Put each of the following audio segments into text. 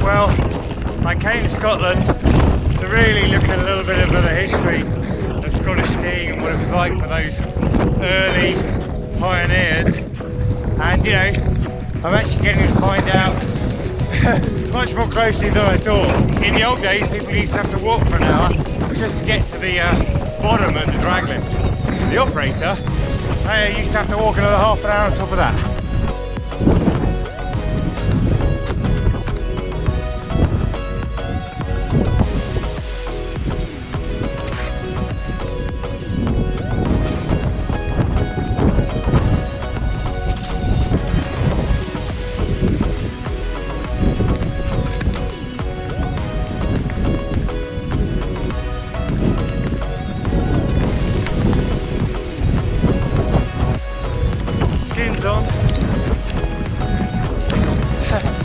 Well, I came to Scotland to really look at a little bit of the history of Scottish skiing and what it was like for those early pioneers. And you know, I'm actually getting to find out much more closely than I thought. In the old days, people used to have to walk for an hour just to get to the bottom of the drag lift. The operator, they used to have to walk another half an hour on top of that.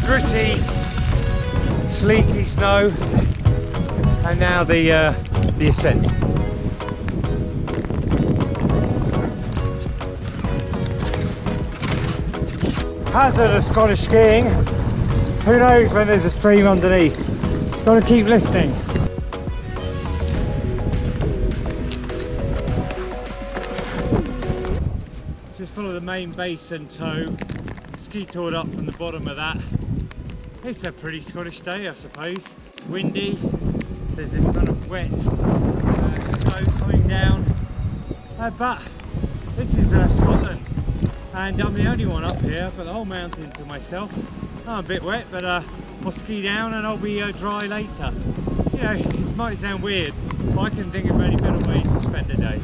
Gritty, sleety snow, and now the ascent. Hazard of Scottish skiing. Who knows when there's a stream underneath? Got to keep listening. Just follow the main base and toe. Ski toured up from the bottom of that. It's a pretty Scottish day, I suppose. Windy, there's this kind of wet snow coming down, but this is Scotland, and I'm the only one up here. I've got the whole mountain to myself. I'm a bit wet, but I'll ski down and I'll be dry later. You know, it might sound weird, but I can think of any better ways to spend a day.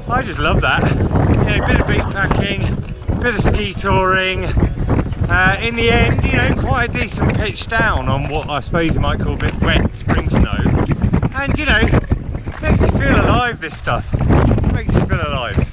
I just love that. You know, a bit of bootpacking, a bit of ski touring. In the end, you know, quite a decent pitch down on what I suppose you might call a bit wet spring snow. And you know, makes you feel alive, this stuff. Makes you feel alive.